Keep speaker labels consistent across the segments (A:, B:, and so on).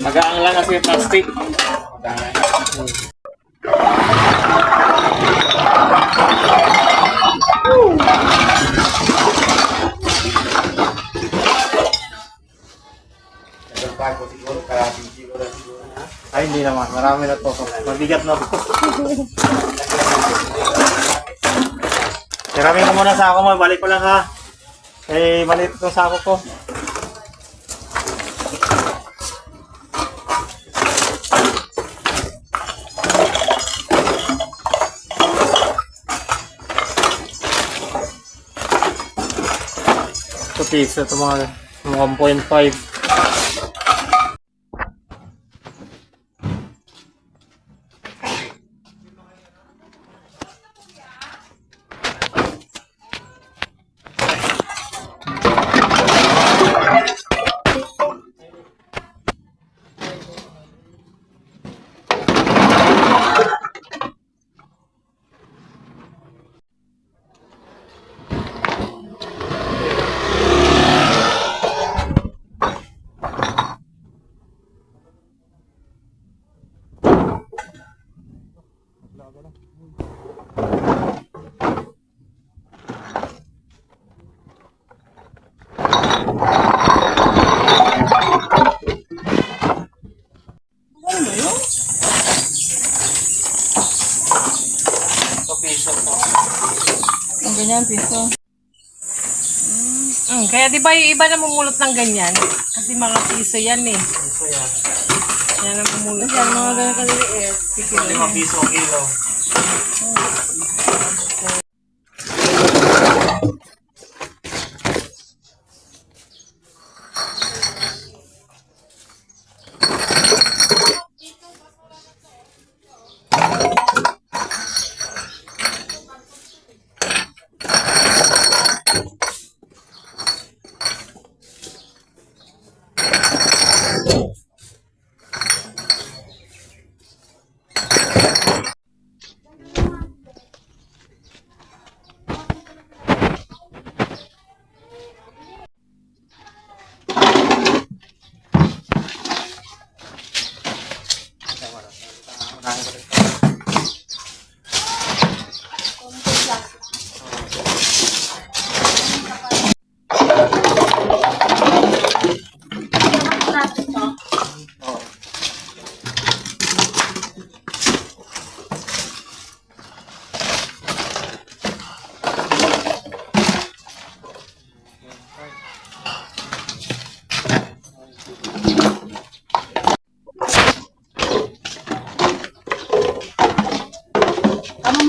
A: Magaang lang kasi yung plastic. Ay, hindi naman. Marami na to. Mabigat na to. Siramin ko muna sa ako mo. Balik ko lang ha. Eh, maliit itong sako ko. Ito piso. Ito mga 1.5.
B: Ang ganyan, piso. Kaya di ba yung iba na mumulot ng ganyan? Kasi mga piso yan eh.
A: Piso yan.
B: Yan ang mumulot. Yan, mga ganyan kaliliit.
A: 5 piso kilo.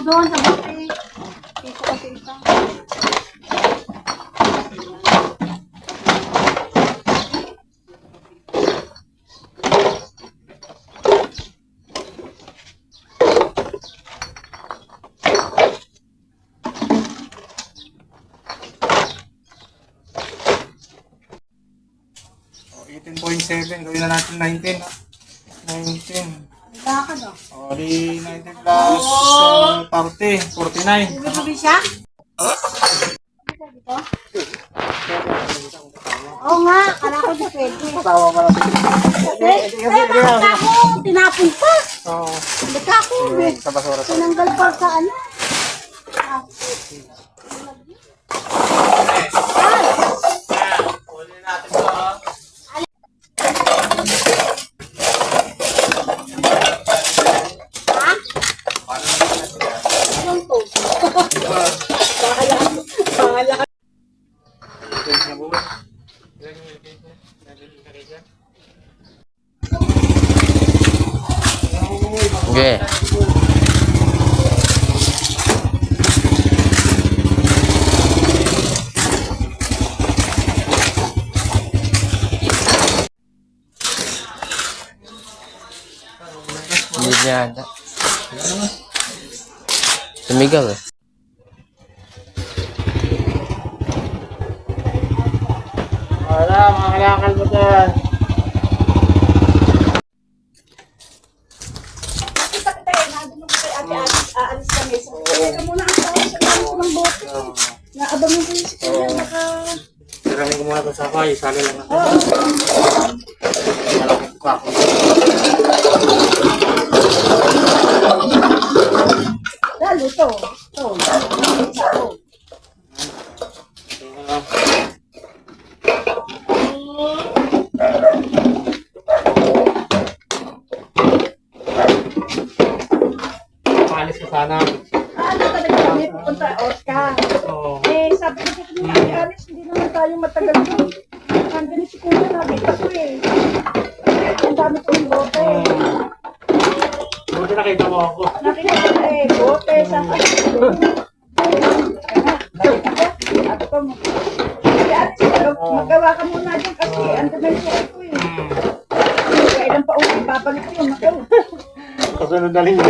C: Doon sa buti. Dito kasi ito.
A: Oh, 18.7. Gawin na natin 19. 19.
C: Baka no?
A: O, di 19 plus 40. 49.
C: Bibili siya? Dito? Oo nga, kala ko di pwede.
A: Tawa ka natin.
C: Bakit ako? Tinapon pa.
A: Oo.
C: Baka ako, eh.
A: Sa basura.
C: Tinanggal pa sa ano.
A: Uli natin ito.
C: Anong to? Bahala ka.
D: Okay. Hindi niya ata. Tumigaw eh.
A: Wala, mga kalakal mo dyan.
C: Aalis kami. Teka muna ang tawag sa tawag ng bote. Naabang mo yung
A: isali lang natin.
C: Oo.
A: Malaking kwako.
C: Lalo to. To. To.
A: Paalis ka sana.
C: Ano talaga kami pupunta Oscar?
A: Oo.
C: Eh, sabi ko sa kanya, Aris, hindi naman tayo matagal doon. Nandun si Kuya, nakita ko eh. Ang dami kong bote.
A: Buti nakita mo ako.
C: Nakita ko eh, bote sa Sabi ko, si Aris, magawa ka muna dyan kasi andun na yung suot ko eh. Kailan pa ulit, babalik yun.
A: Kasunod na linggo.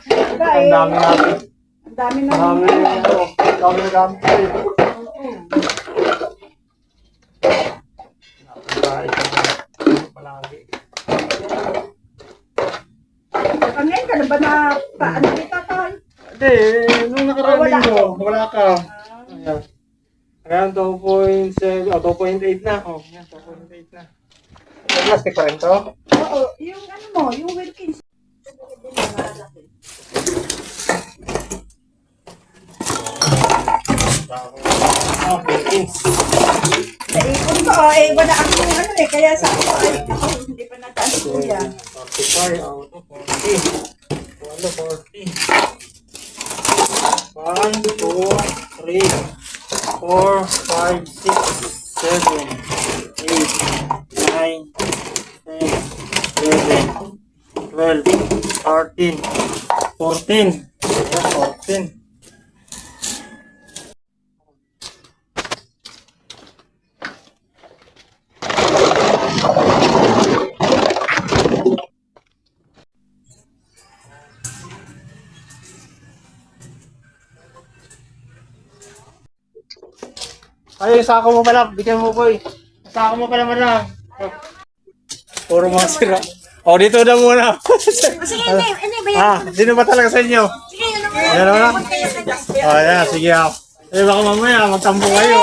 C: Diba
A: Ang
C: eh,
A: dami natin.
C: ang dami na.
A: Marami ang dami na gamit ko eh. Bahay ka na. Palagi.
C: Saka ngayon ka na ba na paano kita tayo?
A: Hindi, nung nakaraan
C: Wala
A: linggo,
C: ako.
A: wala ka. Ayan. Ayan, 2.7, 2.8 na. Oh, yan, 2.8 na. Plastic pa rin to?
C: Oo, yung ano mo, yung Wilkins.
A: Oh, Wilkins.
C: Naipon ko, eh, wala akong ano eh, kaya sa ako, ay, ako, hindi pa nataan si Kuya.
A: 45 out of 40. Walo, 40. 1, 2, 3, 4, 5, 6, 7, 8, 9, 10, 11, 12, 13, 14. Yeah, 14. Ay, sako mo pala. Bigyan mo, boy. Sako mo pala, madam. Puro mga sira. O, dito na muna.
B: Sige, hindi, bayan.
A: Sino ba talaga sa inyo?
B: Sige, yun naman.
A: Ayan na. O, yan. Sige ako. Eh, baka mamaya magtambo kayo.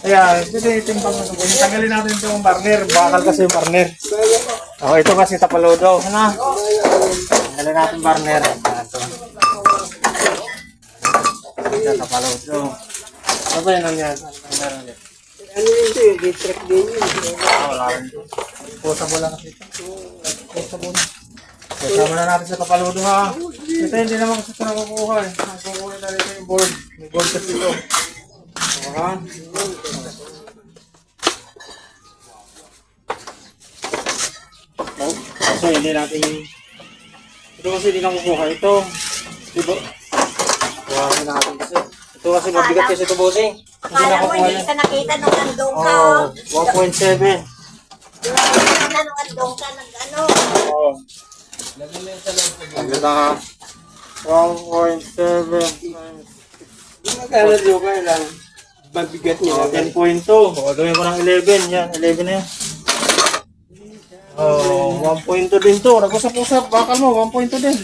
A: Ayan, dito yung timbang mo. Tanggalin natin itong partner. Bakal kasi yung partner. O, ito kasi tapalodo. Ano? Tanggalin natin partner. Ito tapalodo. Ano ba yun ang yan?
C: Ano yun ito eh, distract din yun.
A: Wala rin. Potable lang kasi ito. Potable. Kasama na natin sa kapaludo ha. Ito hindi naman kasi ito nakukuha eh. Nakukuha na rin yung board. May board kasi ito. Ha? So hindi natin ito kasi hindi nakukuha. Ito. Diba? Kuha natin kasi. Ito kasi mabigat kasi ito bossing. Hindi
B: Akala mo,
A: nakukuha
B: hindi
A: yan.
B: ka nakita nung nandun ka.
A: Oh, 1.7.
B: Nakita nung nandun ka, nag-ano.
A: Oo. Ang ganda ha. 1.7
C: Magkano yung kailang mabigat niya?
A: 10.2. O, gawin ko ng 11. Yan, 11 na yan. Oh, 1.2 din to. Nagusap-usap. Bakal mo, 1.2 din.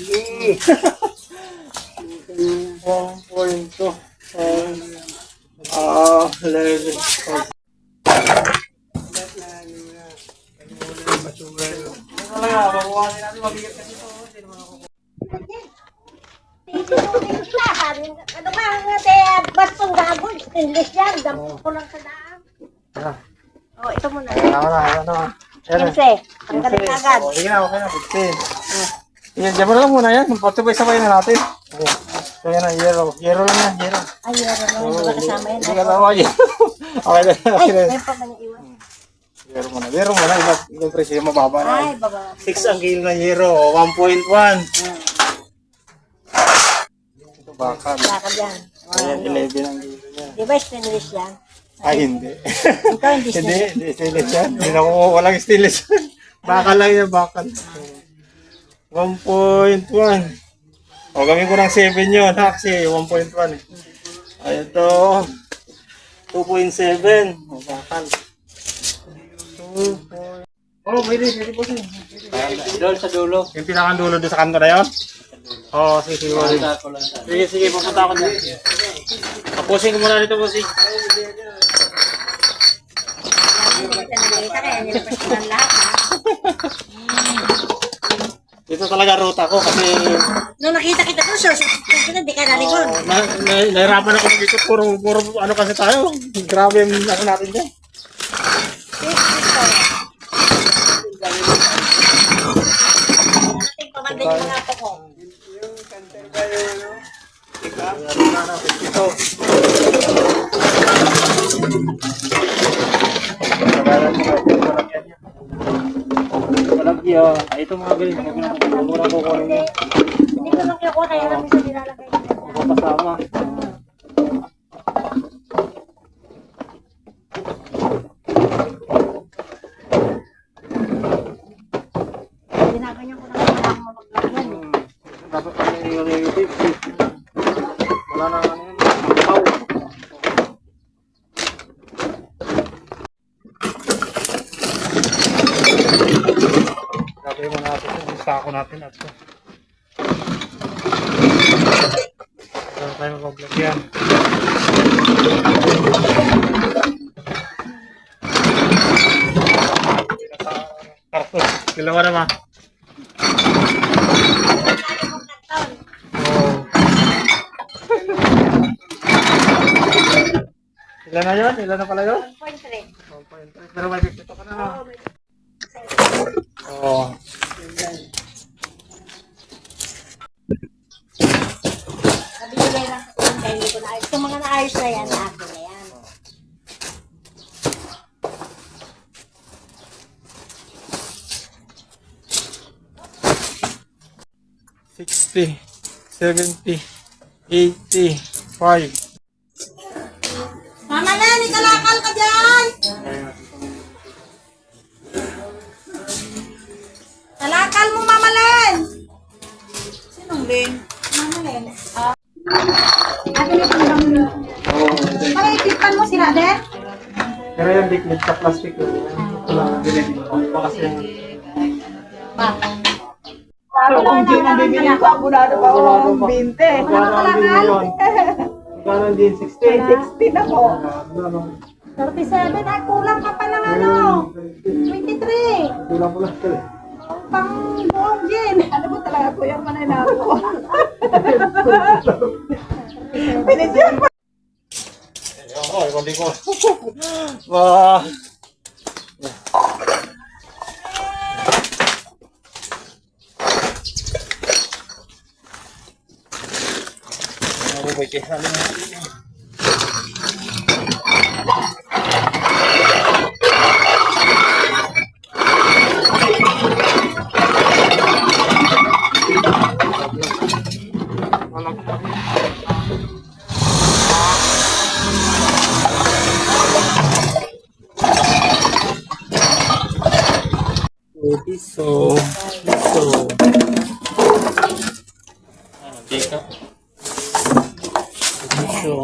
A: 1.2. 11. Babawasin natin, mabigat kasi ito.
B: Titinungin kita, sabi nga, ano ba ang bastong gagol? English yan, dampot ko lang sa daan. Oh, ito muna.
A: Ano.
B: 15, tanggalin ka agad.
A: Sige na, okay na. 15. Yan, dyan mo na lang muna yan. Patubay-sabay na natin. So yan na, yero. Yero lang yan, yero.
B: Ay, meron lang, hindi ba kasama yan?
A: Hindi ka tama yun. Okay na.
B: Ay, may pa ba niya iwan?
A: Yero mo na. Yero mo na. Ibang presyo mababa na.
B: Ay, baba.
A: 6 ang kilo ng yero. 1.1. Ito bakal.
B: Bakal yan.
A: Ayan, 11 ang kilo niya.
B: Di ba stainless yan?
A: Ay, hindi.
B: Ikaw hindi
A: Hindi,
B: stainless.
A: hindi stainless yan. Hindi na ko walang stainless yan. Bakal lang yan, bakal. 1.1. O, gawin ko ng 7 yun, ha? Kasi 1.1 eh. Ay, ito. 2.7. O, bakal. 2. Oh, pwede po siya.
C: Doon sa dulo.
A: Yung pinakang dulo doon sa kanto na yun? Oo, sige, sige. Sige, pupunta ako dyan. Pusing ko muna dito, pusing.
B: Kaya nilapasinan lahat, ha?
A: Dito talaga ruta ko kasi
B: Nung nakita kita ko, sir, di ka naligon.
A: nahirapan ako dito. Puro ano kasi tayo. Grabe yung ano natin dyan.
B: Ating pamanda yung mga apo ko.
A: Ito. Palagi ito mga galing. Murang kukunin niya.
B: Hindi ko nung kinukuha, kaya kami sa nilalagay.
A: Kasama.
B: Ginaganyan ko na kailangan mo maglagyan, eh.
A: Dapat kami i-review. Wala na ano yun. Pau. Lagay mo natin yung sako natin at ito. Meron tayo maglagyan. Karton. Dalawa naman. Oh. Ilan na yun? Ilan na pala yun?
B: 1.3.
A: 1.3. Pero may 52 ka na. Oo.
B: Nabibigay lang sa kanya, hindi ko naayos. Kung mga naayos na yan, akin na yan.
A: $60, $70, $85.
B: Mama Len, ikalakal ka dyan! Kalakal mo, Mama Len! Sinong Len? Mama Len. Akin ito naman. Para ikipan mo sila, De?
A: Pero yung liquid sa plastic yun. Ito lang ang binili ko. Kasi
B: Pa.
C: Pero kung di nang bibili ko, abunado pa ako ng 20.
A: magkano din yun? Magkano din? 60?
C: 60 na po.
B: 37, ay kulang ka pa ng ano? 23.
A: Kulang po lang sila.
B: Pang buong gin.
C: Ano ba talaga po yung panay na ako? Pinisyon pa.
A: Oo, hindi ko. Wah. Ano ba kaya? Piso. Mantika. Piso.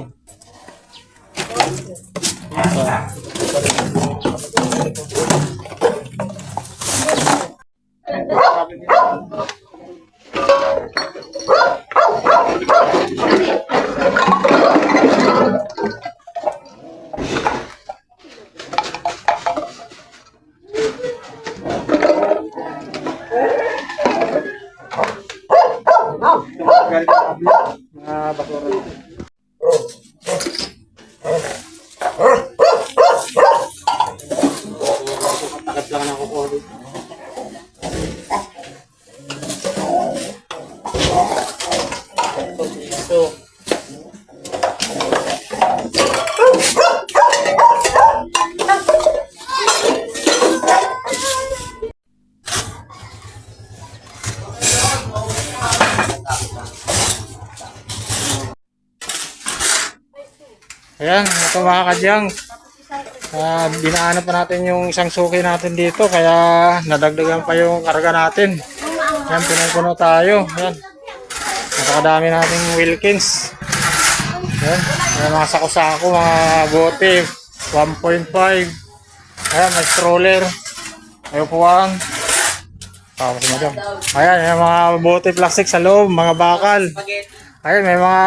A: Mga basura. Takat lang na kukuha dito. So, ayan, ito mga kadyang. Dinaanan pa natin yung isang suki natin dito, kaya nadagdagan pa yung karga natin. Yan, punong-puno tayo. Yan. Napakadami nating Wilkins. Yan. Yan, mga sako-sako, mga bote. 1.5. Ayan, may stroller. May upuan. Tapos mo dyan. Ayan, yung mga bote plastic sa loob, mga bakal. Ayan, may mga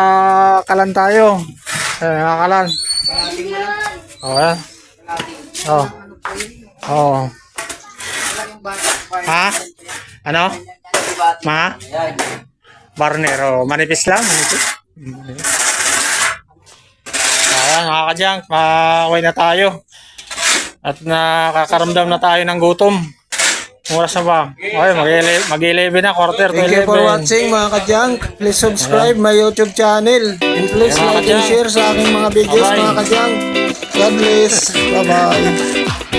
A: kalan tayo. Ayan, nakakalan. Oh, ayan. Oh. Oh. Ha? Ano? Ma? Barnero. Manipis lang, manipis. Ayan, mga kadyang, makakaway na tayo. At nakakaramdam na tayo ng gutom. Oras na ba? Okay, mag-11 na, quarter to 11.
E: Thank you for watching mga kadyang. Please subscribe my YouTube channel. And please
A: Mga
E: like and
A: kadyang.
E: share sa aking mga videos
A: Bye-bye.
E: mga kadyang. God bless. Bye-bye.